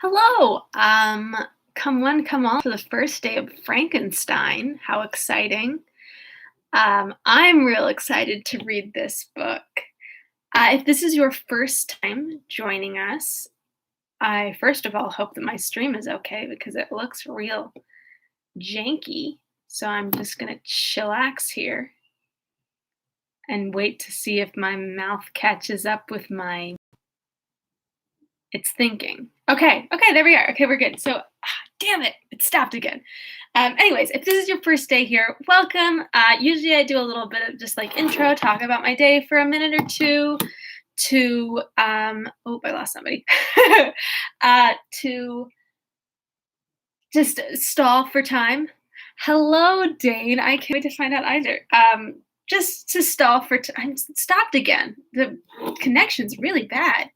Hello. Come one, come all to the first day of Frankenstein. How exciting. I'm real excited to read this book. If this is your first time joining us, I first of all hope that my stream is okay because it looks real janky. So I'm just going to chillax here and wait to see if my mouth catches up with my. It's thinking. Okay, there we are. Okay, we're good. So, damn it stopped again. Anyways, if this is your first day here, welcome. Usually I do a little bit of just like intro, talk about my day for a minute or two to, oh, I lost somebody, to just stall for time. Hello, Dane. I can't wait to find out either. Just to stall for time. Stopped again. The connection's really bad.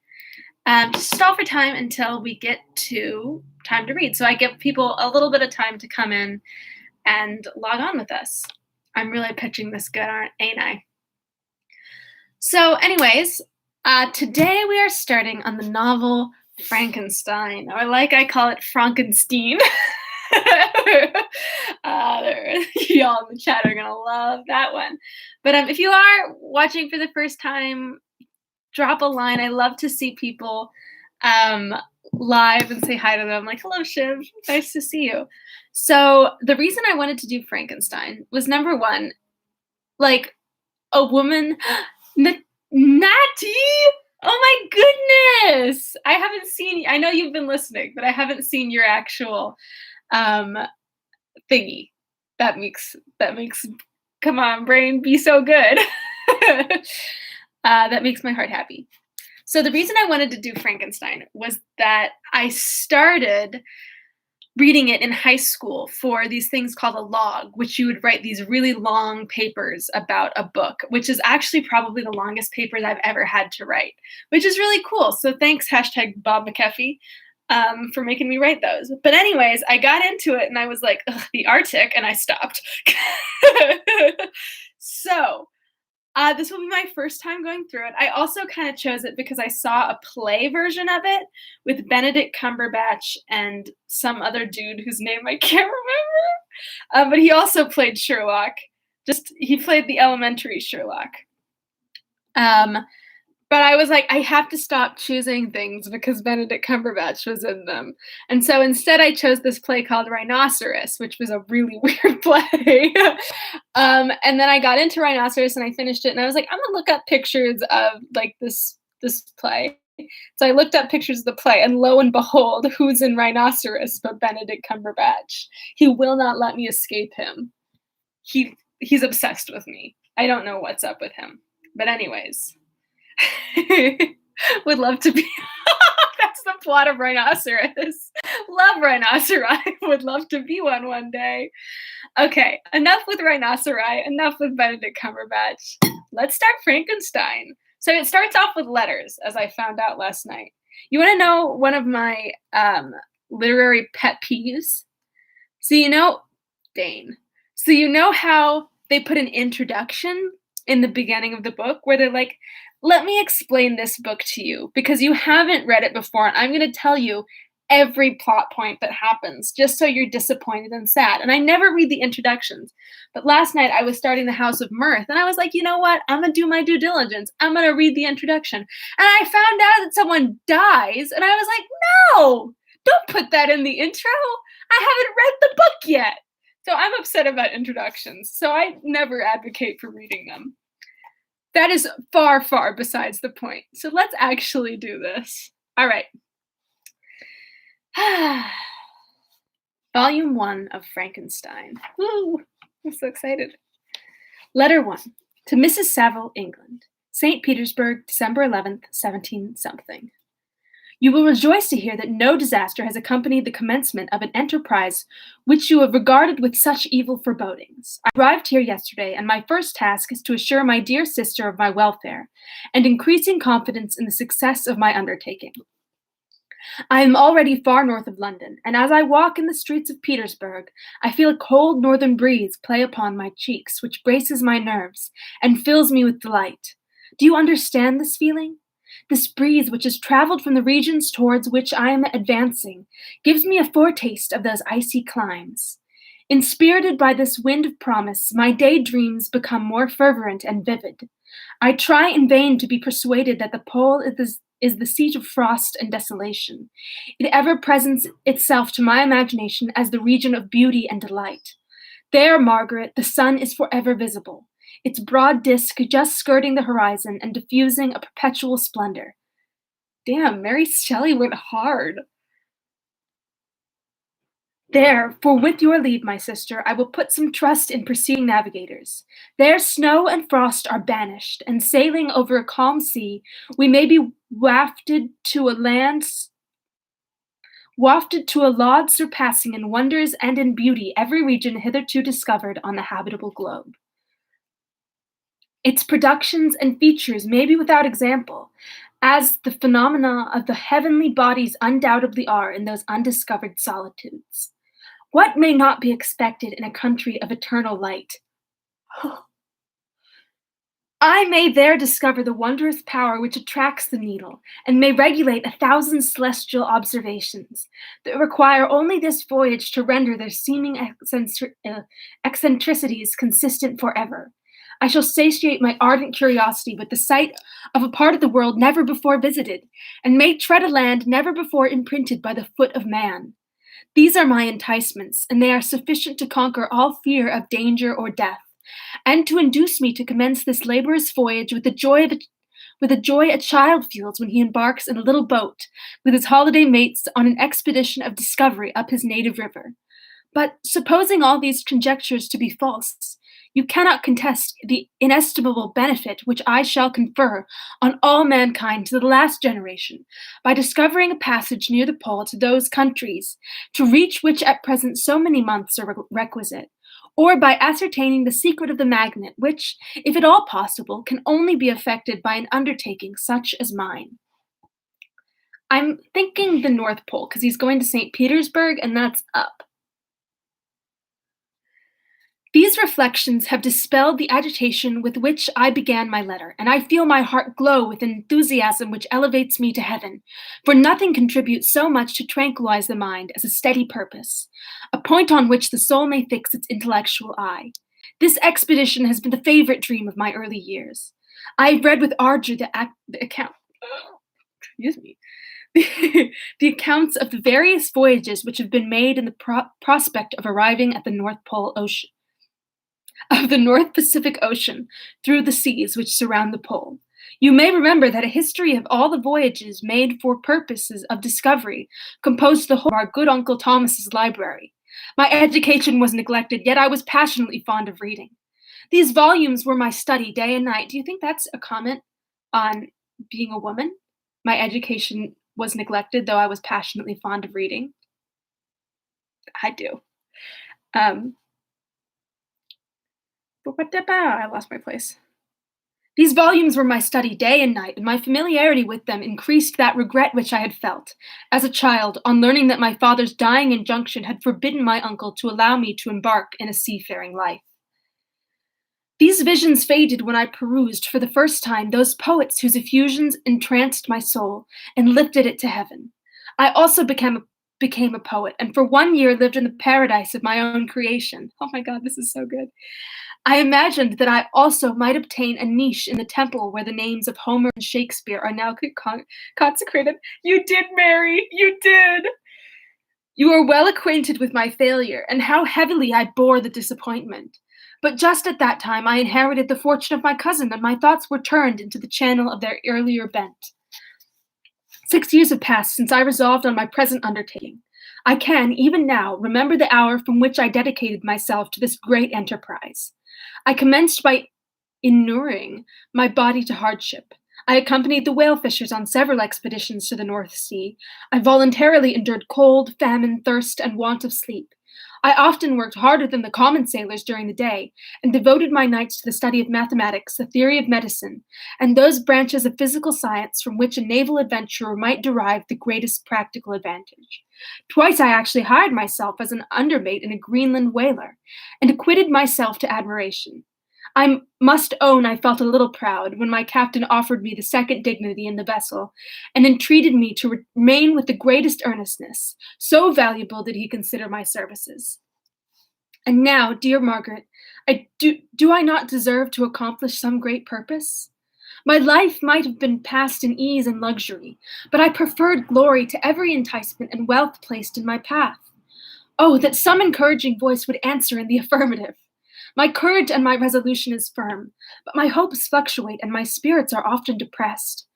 Just stall for time until we get to time to read. So I give people a little bit of time to come in and log on with us. I'm really pitching this good, ain't I? So anyways, today we are starting on the novel Frankenstein, or like I call it, Frankenstein. Y'all in the chat are gonna love that one. But if you are watching for the first time, drop a line. I love to see people live and say hi to them. Like, hello, Shiv. Nice to see you. So the reason I wanted to do Frankenstein was, number one, like a woman, Natty. Oh my goodness. I know you've been listening, but I haven't seen your actual thingy. That makes, come on, brain, be so good. That makes my heart happy. So the reason I wanted to do Frankenstein was that I started reading it in high school for these things called a log, which you would write these really long papers about a book, which is actually probably the longest papers I've ever had to write, which is really cool. So thanks, #Bob McKeffy, for making me write those. But anyways, I got into it and I was like, the Arctic, and I stopped. So this will be my first time going through it. I also kind of chose it because I saw a play version of it with Benedict Cumberbatch and some other dude whose name I can't remember. But he also played Sherlock. He played the elementary Sherlock. But I was like, I have to stop choosing things because Benedict Cumberbatch was in them. And so instead I chose this play called Rhinoceros, which was a really weird play. And then I got into Rhinoceros and I finished it and I was like, I'm gonna look up pictures of like this play. So I looked up pictures of the play and lo and behold, who's in Rhinoceros but Benedict Cumberbatch. He will not let me escape him. He's obsessed with me. I don't know what's up with him. But anyways. Would love to be. That's the plot of Rhinoceros. Love Rhinoceri. Would love to be one day. Okay, enough with Rhinoceri. Enough with Benedict Cumberbatch. Let's start Frankenstein. So it starts off with letters, as I found out last night. You want to know one of my literary pet peeves? So Dane. So you know how they put an introduction in the beginning of the book where they're like, let me explain this book to you because you haven't read it before and I'm going to tell you every plot point that happens just so you're disappointed and sad. And I never read the introductions. But last night I was starting The House of Mirth and I was like, you know what? I'm going to do my due diligence. I'm going to read the introduction. And I found out that someone dies and I was like, no, don't put that in the intro. I haven't read the book yet. So I'm upset about introductions. So I never advocate for reading them. That is far, far besides the point. So let's actually do this. All right. Volume 1 of Frankenstein. Woo! I'm so excited. Letter 1. To Mrs. Saville, England. St. Petersburg, December 11th, 17-something. You will rejoice to hear that no disaster has accompanied the commencement of an enterprise which you have regarded with such evil forebodings. I arrived here yesterday, and my first task is to assure my dear sister of my welfare, and increasing confidence in the success of my undertaking. I am already far north of London, and as I walk in the streets of Petersburg, I feel a cold northern breeze play upon my cheeks, which braces my nerves, and fills me with delight. Do you understand this feeling? This breeze, which has traveled from the regions towards which I am advancing, gives me a foretaste of those icy climes. Inspirited by this wind of promise, my daydreams become more fervent and vivid. I try in vain to be persuaded that the pole is the seat of frost and desolation. It ever presents itself to my imagination as the region of beauty and delight. There, Margaret, the sun is forever visible, its broad disk just skirting the horizon and diffusing a perpetual splendor. Damn, Mary Shelley went hard. There, for with your leave, my sister, I will put some trust in preceding navigators. There snow and frost are banished, and sailing over a calm sea, we may be wafted to a laud surpassing in wonders and in beauty every region hitherto discovered on the habitable globe. Its productions and features may be without example, as the phenomena of the heavenly bodies undoubtedly are in those undiscovered solitudes. What may not be expected in a country of eternal light? I may there discover the wondrous power which attracts the needle, and may regulate 1,000 celestial observations that require only this voyage to render their seeming eccentricities consistent forever. I shall satiate my ardent curiosity with the sight of a part of the world never before visited, and may tread a land never before imprinted by the foot of man. These are my enticements, and they are sufficient to conquer all fear of danger or death, and to induce me to commence this laborious voyage with the joy a child feels when he embarks in a little boat with his holiday mates on an expedition of discovery up his native river. But supposing all these conjectures to be false, you cannot contest the inestimable benefit which I shall confer on all mankind to the last generation by discovering a passage near the pole to those countries, to reach which at present so many months are requisite, or by ascertaining the secret of the magnet, which, if at all possible, can only be effected by an undertaking such as mine. I'm thinking the North Pole, because he's going to St. Petersburg, and that's up. These reflections have dispelled the agitation with which I began my letter, and I feel my heart glow with an enthusiasm which elevates me to heaven, for nothing contributes so much to tranquilize the mind as a steady purpose, a point on which the soul may fix its intellectual eye. This expedition has been the favorite dream of my early years. I have read with ardor the accounts of the various voyages which have been made in the prospect of arriving at the North Pacific Ocean through the seas which surround the pole. You may remember that a history of all the voyages made for purposes of discovery composed the whole of our good Uncle Thomas's library. My education was neglected, yet I was passionately fond of reading. These volumes were my study day and night. Do you think that's a comment on being a woman? My education was neglected, though I was passionately fond of reading. I do. I lost my place. These volumes were my study day and night, and my familiarity with them increased that regret which I had felt, as a child, on learning that my father's dying injunction had forbidden my uncle to allow me to embark in a seafaring life. These visions faded when I perused for the first time those poets whose effusions entranced my soul and lifted it to heaven. I also became a poet, and for 1 year lived in the paradise of my own creation. Oh my God, this is so good. I imagined that I also might obtain a niche in the temple where the names of Homer and Shakespeare are now consecrated. You did, Mary, you did. You are well acquainted with my failure and how heavily I bore the disappointment. But just at that time, I inherited the fortune of my cousin, and my thoughts were turned into the channel of their earlier bent. 6 years have passed since I resolved on my present undertaking. I can, even now, remember the hour from which I dedicated myself to this great enterprise. I commenced by inuring my body to hardship. I accompanied the whale fishers on several expeditions to the North Sea. I voluntarily endured cold, famine, thirst, and want of sleep. I often worked harder than the common sailors during the day, and devoted my nights to the study of mathematics, the theory of medicine, and those branches of physical science from which a naval adventurer might derive the greatest practical advantage. Twice I actually hired myself as an undermate in a Greenland whaler, and acquitted myself to admiration. I must own I felt a little proud when my captain offered me the second dignity in the vessel, and entreated me to remain with the greatest earnestness, so valuable did he consider my services. And now, dear Margaret, do I not deserve to accomplish some great purpose? My life might have been passed in ease and luxury, but I preferred glory to every enticement and wealth placed in my path. Oh, that some encouraging voice would answer in the affirmative! My courage and my resolution is firm, but my hopes fluctuate and my spirits are often depressed.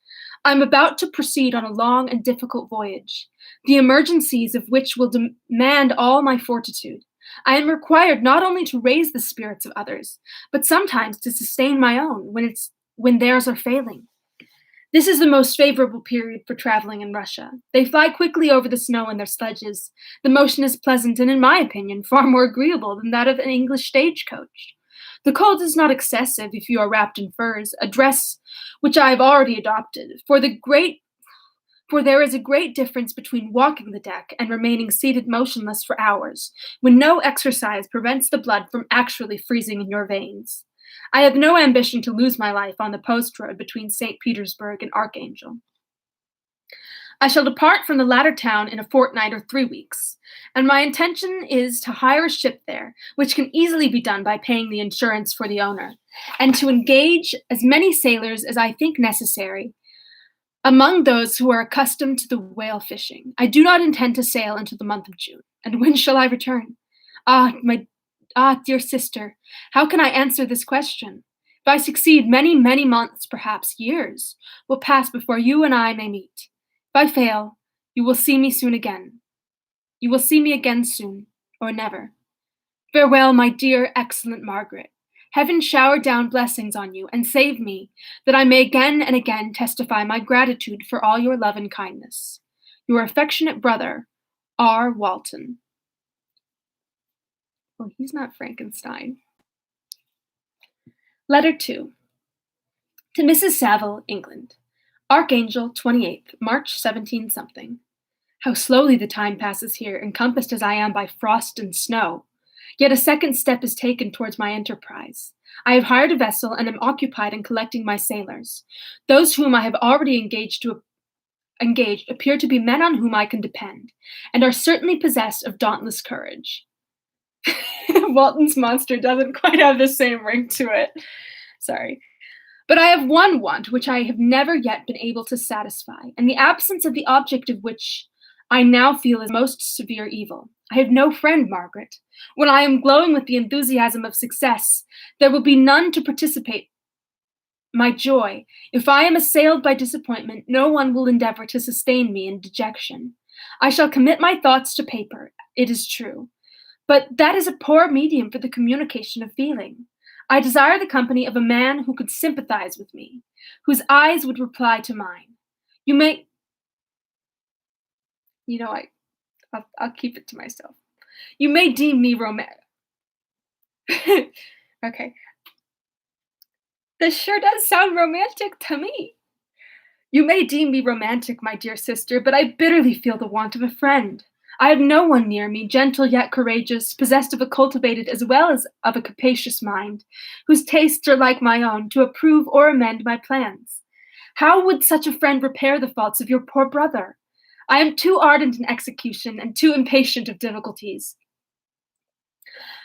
I am about to proceed on a long and difficult voyage, the emergencies of which will demand all my fortitude. I am required not only to raise the spirits of others, but sometimes to sustain my own when theirs are failing. This is the most favorable period for traveling in Russia. They fly quickly over the snow in their sledges. The motion is pleasant and, in my opinion, far more agreeable than that of an English stagecoach. The cold is not excessive if you are wrapped in furs, a dress which I have already adopted, for there is a great difference between walking the deck and remaining seated motionless for hours, when no exercise prevents the blood from actually freezing in your veins. I have no ambition to lose my life on the post road between St. Petersburg and Archangel. I shall depart from the latter town in a fortnight or 3 weeks, and my intention is to hire a ship there, which can easily be done by paying the insurance for the owner, and to engage as many sailors as I think necessary among those who are accustomed to the whale fishing. I do not intend to sail until the month of June. And when shall I return? Dear sister, how can I answer this question? If I succeed, many, many months, perhaps years, will pass before you and I may meet. If I fail, you will see me soon again. You will see me again soon, or never. Farewell, my dear, excellent Margaret. Heaven shower down blessings on you, and save me, that I may again and again testify my gratitude for all your love and kindness. Your affectionate brother, R. Walton. Well, he's not Frankenstein. Letter 2. To Mrs. Saville, England. Archangel, 28th, March 17 something. How slowly the time passes here, encompassed as I am by frost and snow. Yet a second step is taken towards my enterprise. I have hired a vessel and am occupied in collecting my sailors. Those whom I have already engaged appear to be men on whom I can depend, and are certainly possessed of dauntless courage. Walton's monster doesn't quite have the same ring to it. Sorry. But I have one want which I have never yet been able to satisfy, and the absence of the object of which I now feel is most severe evil. I have no friend, Margaret. When I am glowing with the enthusiasm of success, there will be none to participate my joy. If I am assailed by disappointment, no one will endeavor to sustain me in dejection. I shall commit my thoughts to paper, it is true, but that is a poor medium for the communication of feeling. I desire the company of a man who could sympathize with me, whose eyes would reply to mine. You may, I'll keep it to myself. You may deem me romantic. Okay. This sure does sound romantic to me. You may deem me romantic, my dear sister, but I bitterly feel the want of a friend. I have no one near me, gentle yet courageous, possessed of a cultivated as well as of a capacious mind, whose tastes are like my own, to approve or amend my plans. How would such a friend repair the faults of your poor brother? I am too ardent in execution and too impatient of difficulties.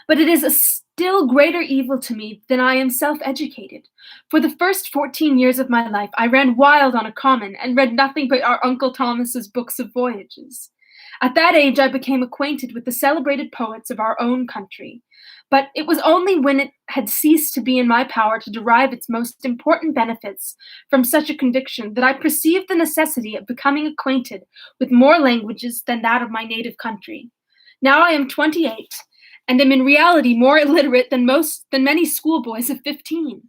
But it is a still greater evil to me than I am self-educated. For the first 14 years of my life, I ran wild on a common and read nothing but our Uncle Thomas's books of voyages. At that age, I became acquainted with the celebrated poets of our own country, but it was only when it had ceased to be in my power to derive its most important benefits from such a conviction that I perceived the necessity of becoming acquainted with more languages than that of my native country. Now I am 28, and am in reality more illiterate than many schoolboys of 15.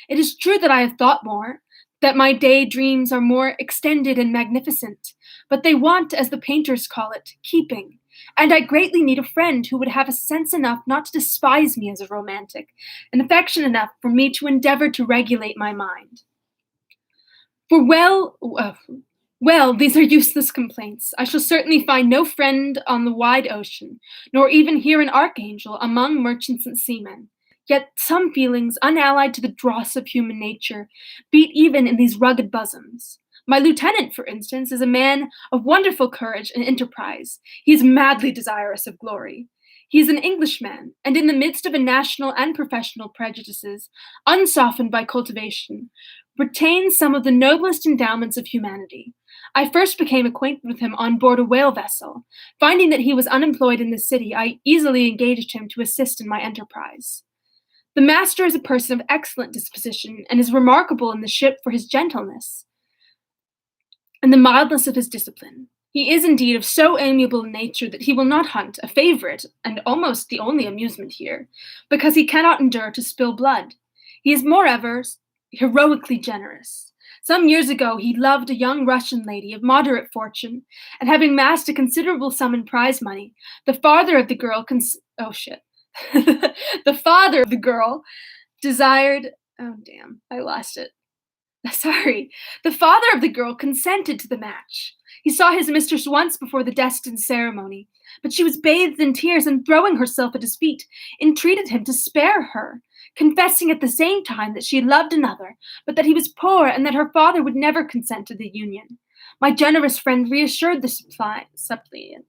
It is true that I have thought more, that my daydreams are more extended and magnificent, but they want, as the painters call it, keeping, and I greatly need a friend who would have sense enough not to despise me as a romantic, and affection enough for me to endeavor to regulate my mind. For well, these are useless complaints. I shall certainly find no friend on the wide ocean, nor even here in Archangel among merchants and seamen. Yet some feelings, unallied to the dross of human nature, beat even in these rugged bosoms. My lieutenant, for instance, is a man of wonderful courage and enterprise. He is madly desirous of glory. He is an Englishman, and in the midst of a national and professional prejudices, unsoftened by cultivation, retains some of the noblest endowments of humanity. I first became acquainted with him on board a whale vessel. Finding that he was unemployed in the city, I easily engaged him to assist in my enterprise. The master is a person of excellent disposition, and is remarkable in the ship for his gentleness and the mildness of his discipline. He is indeed of so amiable a nature that he will not hunt, a favorite, and almost the only amusement here, because he cannot endure to spill blood. He is, moreover, heroically generous. Some years ago he loved a young Russian lady of moderate fortune, and having massed a considerable sum in prize money, the father of the girl the father of the girl desired oh damn, I lost it. Sorry. The father of the girl consented to the match. He saw his mistress once before the destined ceremony, but she was bathed in tears and throwing herself at his feet, entreated him to spare her, confessing at the same time that she had loved another, but that he was poor and that her father would never consent to the union. My generous friend reassured the suppliant,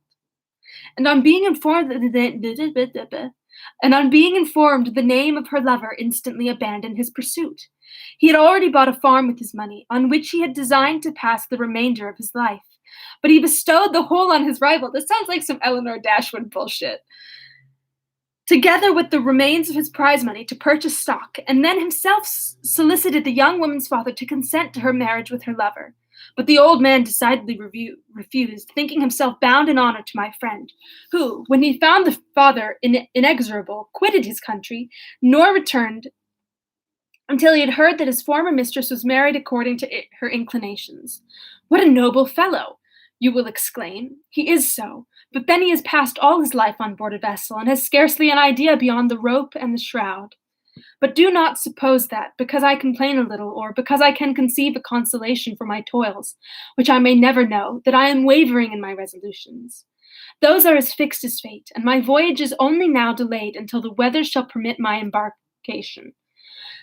and on being informed the name of her lover instantly abandoned his pursuit. He had already bought a farm with his money, on which he had designed to pass the remainder of his life, but he bestowed the whole on his rival. This sounds like some Eleanor Dashwood bullshit. Together with the remains of his prize money to purchase stock, and then himself solicited the young woman's father to consent to her marriage with her lover. But the old man decidedly refused, thinking himself bound in honor to my friend, who, when he found the father inexorable, quitted his country, nor returned until he had heard that his former mistress was married according to her inclinations. What a noble fellow! You will exclaim. He is so, but then he has passed all his life on board a vessel, and has scarcely an idea beyond the rope and the shroud. But do not suppose that, because I complain a little, or because I can conceive a consolation for my toils, which I may never know, that I am wavering in my resolutions. Those are as fixed as fate, and my voyage is only now delayed until the weather shall permit my embarkation.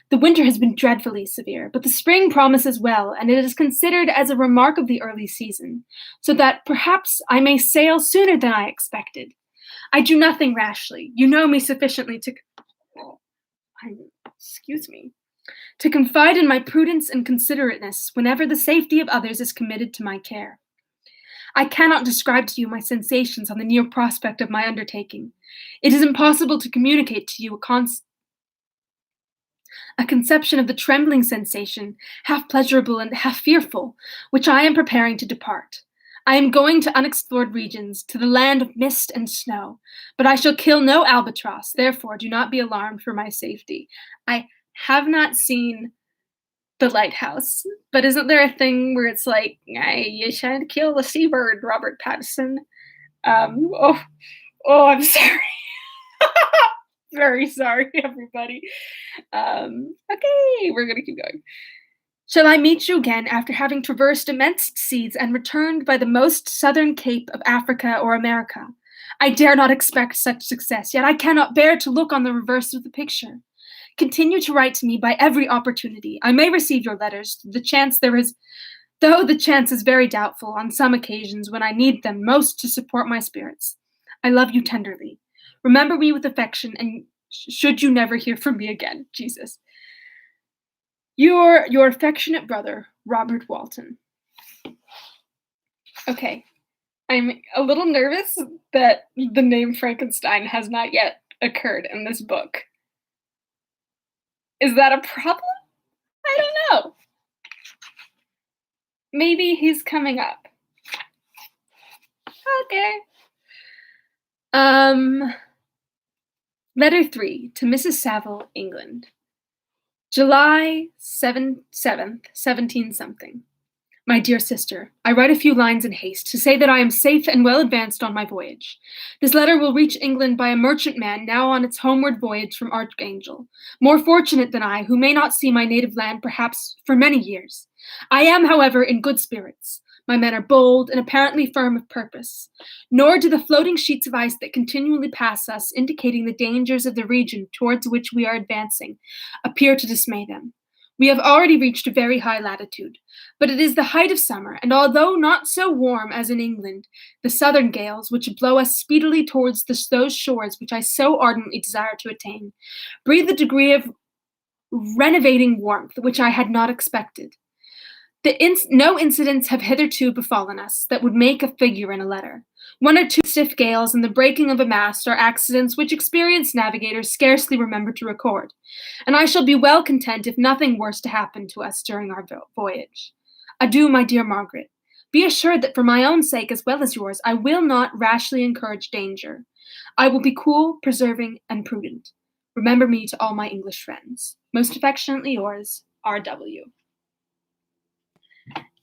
The winter has been dreadfully severe, but the spring promises well, and it is considered as a remark of the early season, so that perhaps I may sail sooner than I expected. I do nothing rashly. You know me sufficiently to to confide in my prudence and considerateness whenever the safety of others is committed to my care. I cannot describe to you my sensations on the near prospect of my undertaking. It is impossible to communicate to you a conception of the trembling sensation, half pleasurable and half fearful, which I am preparing to depart. I am going to unexplored regions, to the land of mist and snow, but I shall kill no albatross, therefore do not be alarmed for my safety. I have not seen The Lighthouse, but isn't there a thing where it's like, you shan't kill the seabird, Robert Pattinson? I'm sorry. Very sorry, everybody. Okay, we're gonna keep going. Shall I meet you again after having traversed immense seas and returned by the most southern cape of Africa or America? I dare not expect such success, yet I cannot bear to look on the reverse of the picture. Continue to write to me by every opportunity. I may receive your letters, though the chance is very doubtful on some occasions when I need them most to support my spirits. I love you tenderly. Remember me with affection, and should you never hear from me again, Jesus. Your affectionate brother, Robert Walton. Okay, I'm a little nervous that the name Frankenstein has not yet occurred in this book. Is that a problem? I don't know. Maybe he's coming up. Okay. Letter 3 to Mrs. Saville, England. July 7th, 17-something. My dear sister, I write a few lines in haste to say that I am safe and well advanced on my voyage. This letter will reach England by a merchantman now on its homeward voyage from Archangel, more fortunate than I, who may not see my native land perhaps for many years. I am, however, in good spirits. My men are bold and apparently firm of purpose, nor do the floating sheets of ice that continually pass us, indicating the dangers of the region towards which we are advancing, appear to dismay them. We have already reached a very high latitude, but it is the height of summer, and although not so warm as in England, the southern gales, which blow us speedily towards those shores which I so ardently desire to attain, breathe a degree of renovating warmth which I had not expected. No incidents have hitherto befallen us that would make a figure in a letter. One or two stiff gales and the breaking of a mast are accidents which experienced navigators scarcely remember to record, and I shall be well content if nothing worse to happen to us during our voyage. Adieu, my dear Margaret. Be assured that for my own sake as well as yours, I will not rashly encourage danger. I will be cool, preserving, and prudent. Remember me to all my English friends. Most affectionately yours, R.W.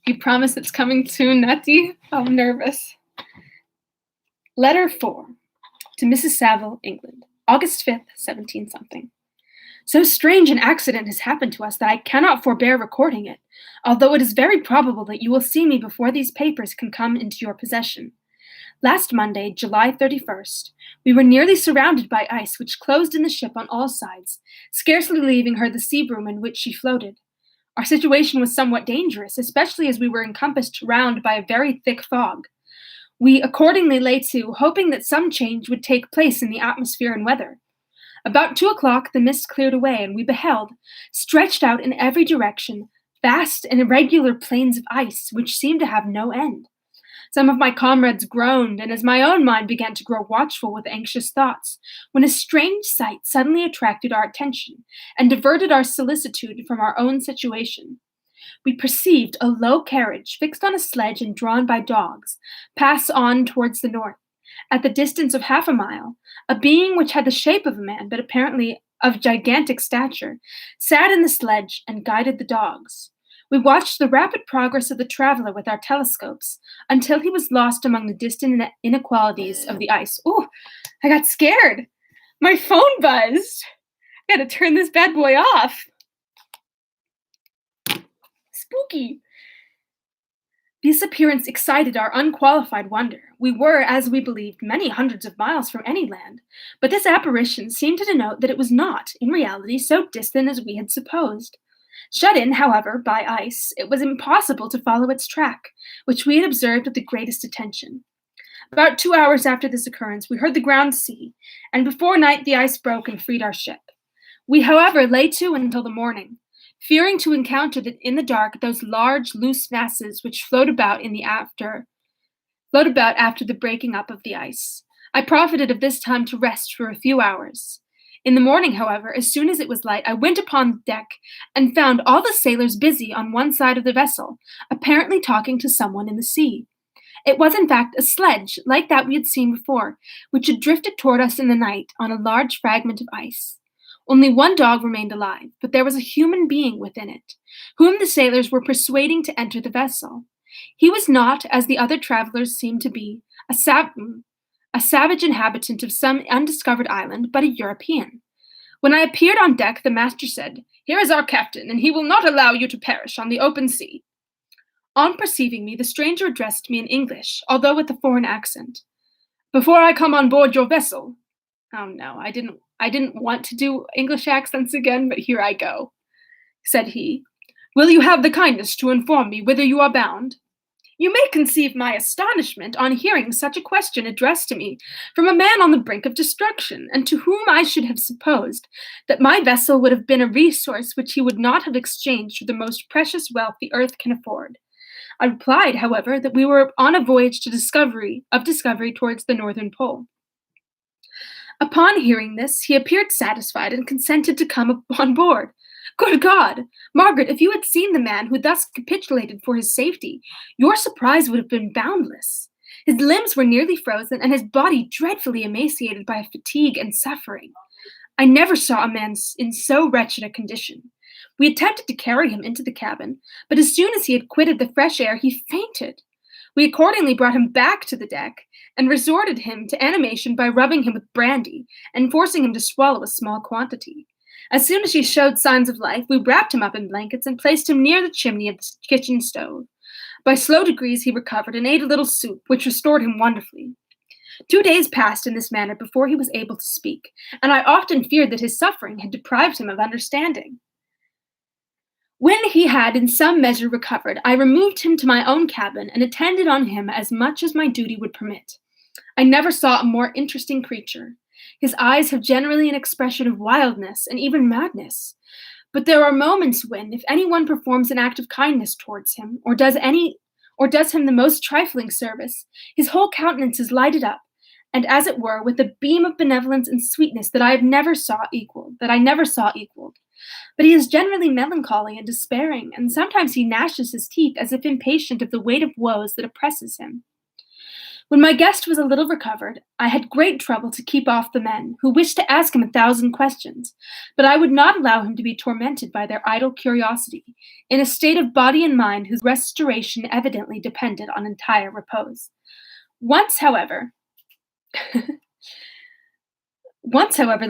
You promise it's coming soon, Nettie? I'm nervous. Letter 4. To Mrs. Saville, England. August 5th, 17-something. So strange an accident has happened to us that I cannot forbear recording it, although it is very probable that you will see me before these papers can come into your possession. Last Monday, July 31st, we were nearly surrounded by ice which closed in the ship on all sides, scarcely leaving her the sea room in which she floated. Our situation was somewhat dangerous, especially as we were encompassed round by a very thick fog. We accordingly lay to, hoping that some change would take place in the atmosphere and weather. About 2 o'clock the mist cleared away, and we beheld, stretched out in every direction, vast and irregular plains of ice, which seemed to have no end. Some of my comrades groaned, and as my own mind began to grow watchful with anxious thoughts, when a strange sight suddenly attracted our attention, and diverted our solicitude from our own situation. We perceived a low carriage, fixed on a sledge and drawn by dogs, pass on towards the north. At the distance of half a mile, a being which had the shape of a man, but apparently of gigantic stature, sat in the sledge and guided the dogs. We watched the rapid progress of the traveler with our telescopes until he was lost among the distant inequalities of the ice. Ooh, I got scared. My phone buzzed. I gotta turn this bad boy off. Spooky. This appearance excited our unqualified wonder. We were, as we believed, many hundreds of miles from any land, but this apparition seemed to denote that it was not, in reality, so distant as we had supposed. Shut in, however, by ice, it was impossible to follow its track, which we had observed with the greatest attention. About 2 hours after this occurrence, we heard the ground sea, and before night the ice broke and freed our ship. We, however, lay to until the morning, fearing to encounter in the dark those large, loose masses which float about after the breaking up of the ice. I profited of this time to rest for a few hours. In the morning, however, as soon as it was light, I went upon deck and found all the sailors busy on one side of the vessel, apparently talking to someone in the sea. It was, in fact, a sledge, like that we had seen before, which had drifted toward us in the night on a large fragment of ice. Only one dog remained alive, but there was a human being within it, whom the sailors were persuading to enter the vessel. He was not, as the other travelers seemed to be, a savage inhabitant of some undiscovered island, but a European. When I appeared on deck, the master said, "Here is our captain, and he will not allow you to perish on the open sea." On perceiving me, the stranger addressed me in English, although with a foreign accent. "Before I come on board your vessel—" Oh no, I didn't want to do English accents again, but here I go, said he. "Will you have the kindness to inform me whither you are bound?" You may conceive my astonishment on hearing such a question addressed to me from a man on the brink of destruction, and to whom I should have supposed that my vessel would have been a resource which he would not have exchanged for the most precious wealth the earth can afford. I replied, however, that we were on a voyage to discovery towards the northern pole. Upon hearing this, he appeared satisfied and consented to come on board. Good God! Margaret, if you had seen the man who thus capitulated for his safety, your surprise would have been boundless. His limbs were nearly frozen, and his body dreadfully emaciated by fatigue and suffering. I never saw a man in so wretched a condition. We attempted to carry him into the cabin, but as soon as he had quitted the fresh air, he fainted. We accordingly brought him back to the deck, and resorted him to animation by rubbing him with brandy, and forcing him to swallow a small quantity. As soon as he showed signs of life, we wrapped him up in blankets and placed him near the chimney of the kitchen stove. By slow degrees he recovered and ate a little soup, which restored him wonderfully. 2 days passed in this manner before he was able to speak, and I often feared that his suffering had deprived him of understanding. When he had in some measure recovered, I removed him to my own cabin and attended on him as much as my duty would permit. I never saw a more interesting creature. His eyes have generally an expression of wildness and even madness. But there are moments when, if anyone performs an act of kindness towards him, or does him the most trifling service, his whole countenance is lighted up, and as it were, with a beam of benevolence and sweetness that I never saw equaled. But he is generally melancholy and despairing, and sometimes he gnashes his teeth as if impatient of the weight of woes that oppresses him. When my guest was a little recovered, I had great trouble to keep off the men, who wished to ask him 1,000 questions, but I would not allow him to be tormented by their idle curiosity, in a state of body and mind whose restoration evidently depended on entire repose. Once, however, the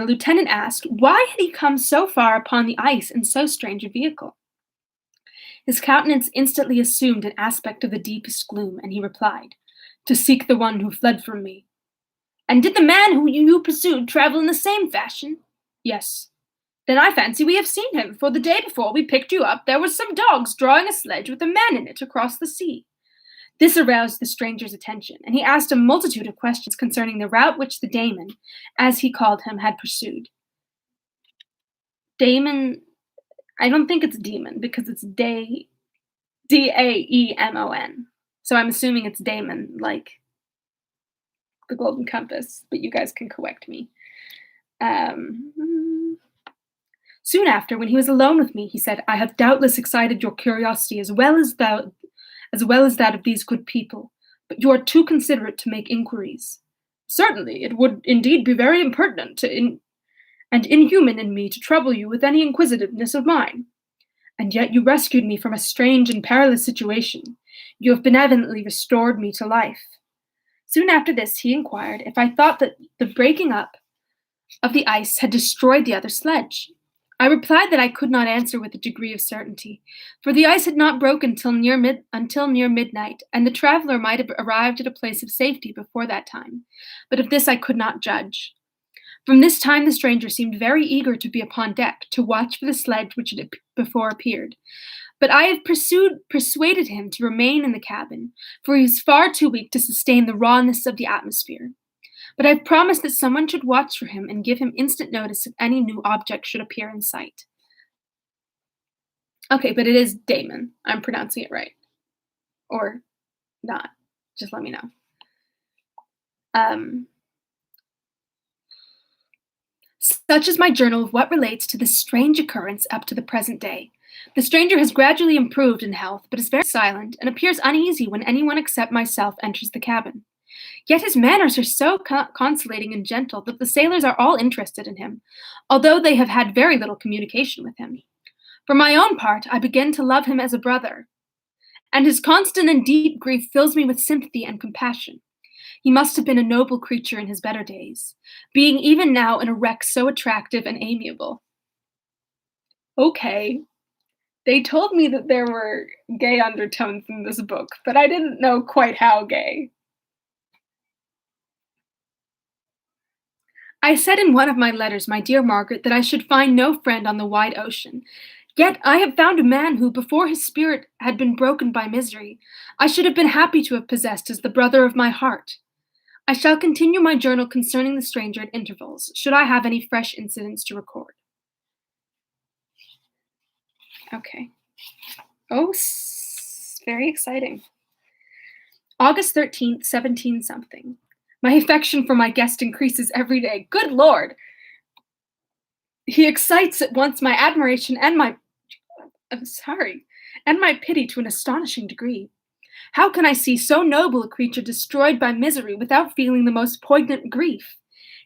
lieutenant asked why had he come so far upon the ice in so strange a vehicle. His countenance instantly assumed an aspect of the deepest gloom, and he replied, "To seek the one who fled from me." "And did the man whom you pursued travel in the same fashion?" "Yes." "Then I fancy we have seen him, for the day before we picked you up there were some dogs drawing a sledge with a man in it across the sea." This aroused the stranger's attention, and he asked a multitude of questions concerning the route which the Damon, as he called him, had pursued. Damon, I don't think it's demon, because it's Daemon. So I'm assuming it's Damon, like the Golden Compass, but you guys can correct me. Soon after, when he was alone with me, he said, "I have doubtless excited your curiosity as well as that of these good people, but you are too considerate to make inquiries." "Certainly, it would indeed be very impertinent and inhuman in me to trouble you with any inquisitiveness of mine. And yet you rescued me from a strange and perilous situation. You have benevolently restored me to life." Soon after this, he inquired if I thought that the breaking up of the ice had destroyed the other sledge. I replied that I could not answer with a degree of certainty, for the ice had not broken until near midnight, and the traveler might have arrived at a place of safety before that time, but of this I could not judge. From this time the stranger seemed very eager to be upon deck, to watch for the sledge which had before appeared. But I have persuaded him to remain in the cabin, for he was far too weak to sustain the rawness of the atmosphere. But I've promised that someone should watch for him and give him instant notice if any new object should appear in sight. Okay, but it is Damon. I'm pronouncing it right. Or not. Just let me know. Such is my journal of what relates to this strange occurrence up to the present day. The stranger has gradually improved in health, but is very silent, and appears uneasy when anyone except myself enters the cabin. Yet his manners are so conciliating and gentle that the sailors are all interested in him, although they have had very little communication with him. For my own part, I begin to love him as a brother, and his constant and deep grief fills me with sympathy and compassion. He must have been a noble creature in his better days, being even now in a wreck so attractive and amiable. Okay, they told me that there were gay undertones in this book, but I didn't know quite how gay. I said in one of my letters, my dear Margaret, that I should find no friend on the wide ocean. Yet I have found a man who, before his spirit had been broken by misery, I should have been happy to have possessed as the brother of my heart. I shall continue my journal concerning the stranger at intervals, should I have any fresh incidents to record. Okay. Oh, very exciting. August 13th, 17 something. My affection for my guest increases every day. Good Lord! He excites at once my admiration and my pity to an astonishing degree. How can I see so noble a creature destroyed by misery without feeling the most poignant grief?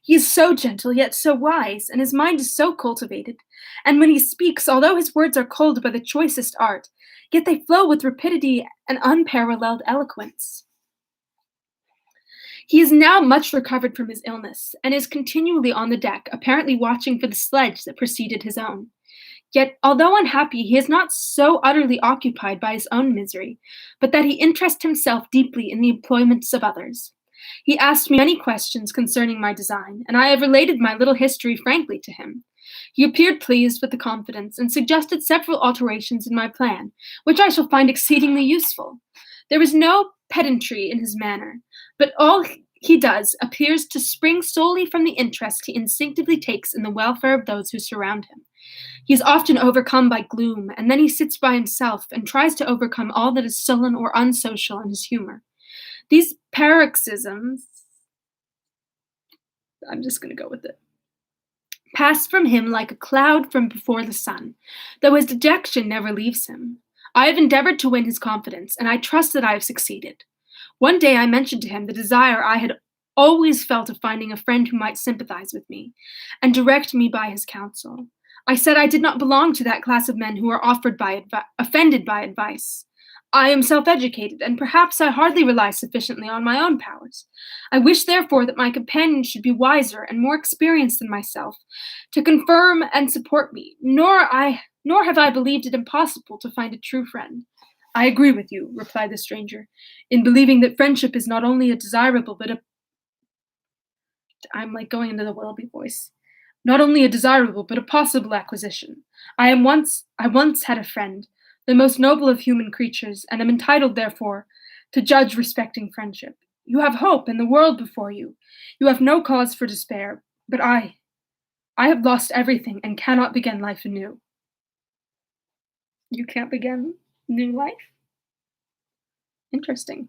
He is so gentle, yet so wise, and his mind is so cultivated. And when he speaks, although his words are culled by the choicest art, yet they flow with rapidity and unparalleled eloquence. He is now much recovered from his illness, and is continually on the deck, apparently watching for the sledge that preceded his own. Yet, although unhappy, he is not so utterly occupied by his own misery, but that he interests himself deeply in the employments of others. He asked me many questions concerning my design, and I have related my little history frankly to him. He appeared pleased with the confidence, and suggested several alterations in my plan, which I shall find exceedingly useful. There is no pedantry in his manner, but all he does appears to spring solely from the interest he instinctively takes in the welfare of those who surround him. He is often overcome by gloom, and then he sits by himself and tries to overcome all that is sullen or unsocial in his humor. These paroxysms, I'm just going to go with it, pass from him like a cloud from before the sun, though his dejection never leaves him. I have endeavored to win his confidence, and I trust that I have succeeded. One day I mentioned to him the desire I had always felt of finding a friend who might sympathize with me, and direct me by his counsel. I said I did not belong to that class of men who are offended by advice. I am self-educated, and perhaps I hardly rely sufficiently on my own powers. I wish, therefore, that my companion should be wiser and more experienced than myself, to confirm and support me. Nor have I believed it impossible to find a true friend. I agree with you, replied the stranger, in believing that friendship is not only a desirable, but a I'm like going into the Willoughby voice. Not only a desirable, but a possible acquisition. I once had a friend, the most noble of human creatures, and am entitled, therefore, to judge respecting friendship. You have hope and the world before you. You have no cause for despair, but I have lost everything and cannot begin life anew. You can't begin new life? Interesting.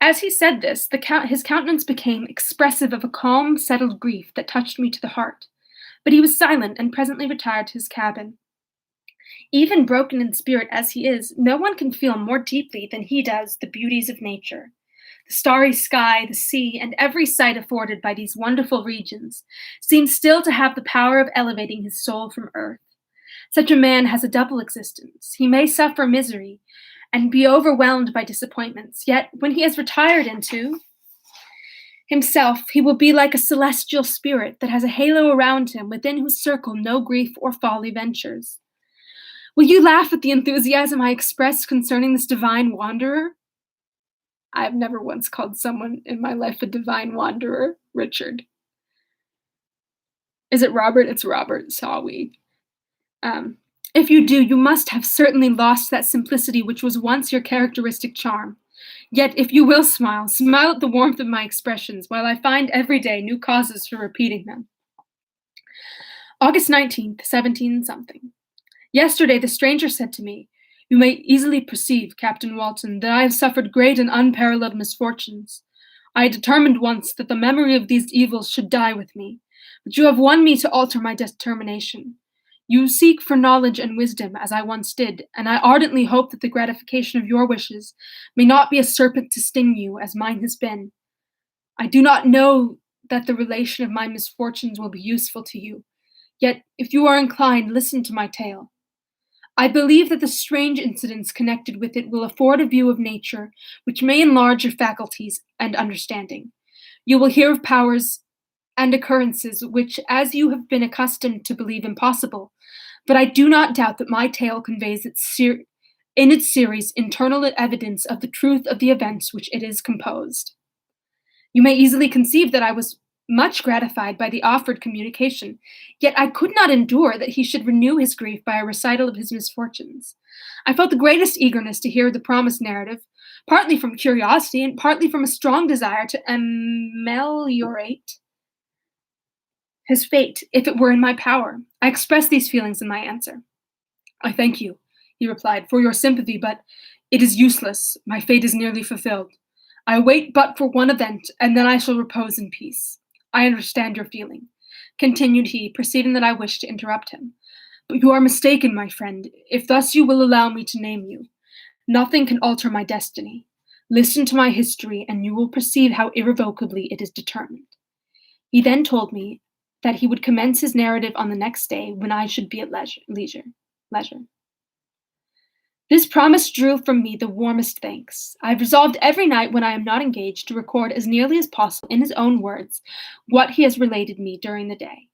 As he said this, his countenance became expressive of a calm, settled grief that touched me to the heart. But he was silent and presently retired to his cabin. Even broken in spirit as he is, no one can feel more deeply than he does the beauties of nature. The starry sky, the sea, and every sight afforded by these wonderful regions seem still to have the power of elevating his soul from earth. Such a man has a double existence. He may suffer misery and be overwhelmed by disappointments, yet when he has retired into himself, he will be like a celestial spirit that has a halo around him within whose circle no grief or folly ventures. Will you laugh at the enthusiasm I expressed concerning this divine wanderer? I've never once called someone in my life a divine wanderer, Richard. Is it Robert? It's Robert, saw we. If you do, you must have certainly lost that simplicity which was once your characteristic charm. Yet, if you will smile, smile at the warmth of my expressions, while I find every day new causes for repeating them. August 19th, 17 something. Yesterday the stranger said to me, "You may easily perceive, Captain Walton, that I have suffered great and unparalleled misfortunes. I had determined once that the memory of these evils should die with me, but you have won me to alter my determination. You seek for knowledge and wisdom, as I once did, and I ardently hope that the gratification of your wishes may not be a serpent to sting you, as mine has been. I do not know that the relation of my misfortunes will be useful to you, yet, if you are inclined, listen to my tale. I believe that the strange incidents connected with it will afford a view of nature which may enlarge your faculties and understanding. You will hear of powers and occurrences which, as you have been accustomed to believe impossible, but I do not doubt that my tale conveys in its series internal evidence of the truth of the events which it is composed. You may easily conceive that I was much gratified by the offered communication, yet I could not endure that he should renew his grief by a recital of his misfortunes. I felt the greatest eagerness to hear the promised narrative, partly from curiosity and partly from a strong desire to ameliorate his fate, if it were in my power. I expressed these feelings in my answer. "I thank you," he replied, "for your sympathy, but it is useless. My fate is nearly fulfilled. I wait but for one event, and then I shall repose in peace. I understand your feeling," continued he, perceiving that I wished to interrupt him. "But you are mistaken, my friend, if thus you will allow me to name you. Nothing can alter my destiny. Listen to my history, and you will perceive how irrevocably it is determined." He then told me that he would commence his narrative on the next day, when I should be at leisure. This promise drew from me the warmest thanks. I have resolved every night when I am not engaged to record as nearly as possible in his own words what he has related during the day.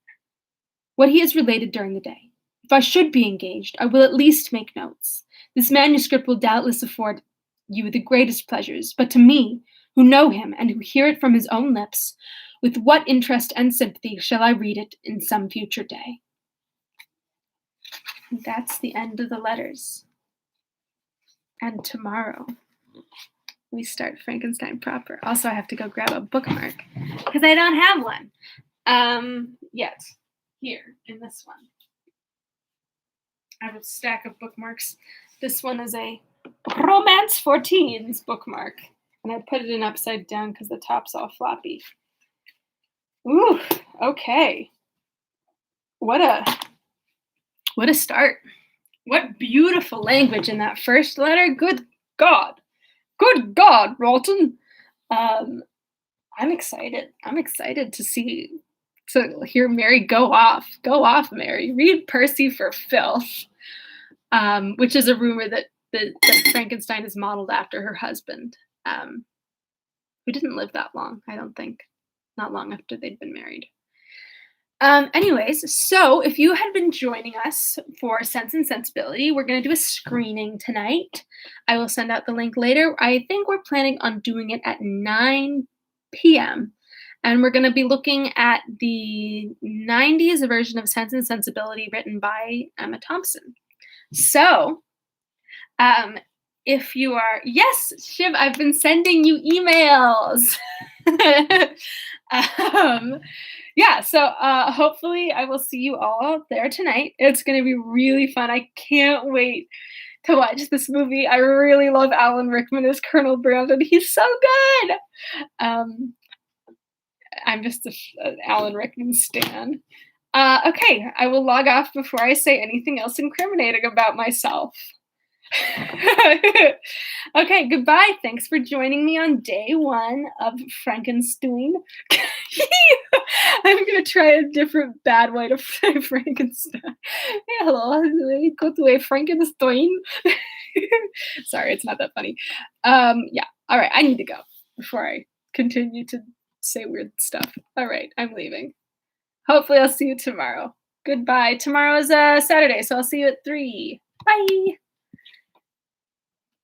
If I should be engaged, I will at least make notes. This manuscript will doubtless afford you the greatest pleasures, but to me, who know him and who hear it from his own lips, with what interest and sympathy shall I read it in some future day? And that's the end of the letters. And tomorrow, we start Frankenstein proper. Also, I have to go grab a bookmark because I don't have one yet. Here in this one, I have a stack of bookmarks. This one is a Romance for Teens bookmark, and I put it in upside down because the top's all floppy. Ooh, okay. What a start. What beautiful language in that first letter. Good God. Good God, Ralton. I'm excited. I'm excited to hear Mary go off. Go off, Mary. Read Percy for filth. Which is a rumor that Frankenstein is modeled after her husband, who didn't live that long, I don't think. Not long after they'd been married. Anyways, so if you had been joining us for Sense and Sensibility, we're going to do a screening tonight. I will send out the link later. I think we're planning on doing it at 9 p.m. And we're going to be looking at the 90s version of Sense and Sensibility written by Emma Thompson. So, if you are, yes, Shiv, I've been sending you emails. Yeah, so hopefully I will see you all there tonight. It's going to be really fun. I can't wait to watch this movie. I really love Alan Rickman as Colonel Brandon. He's so good. I'm just an Alan Rickman stan. Okay, I will log off before I say anything else incriminating about myself. Okay, goodbye. Thanks for joining me on day 1 of Frankenstein. I'm going to try a different bad way to say Frankenstein. Hey, hello, go to a Frankenstein. Sorry, it's not that funny. Yeah, all right, I need to go before I continue to say weird stuff. All right, I'm leaving. Hopefully I'll see you tomorrow. Goodbye. Tomorrow is Saturday, so I'll see you at 3. Bye.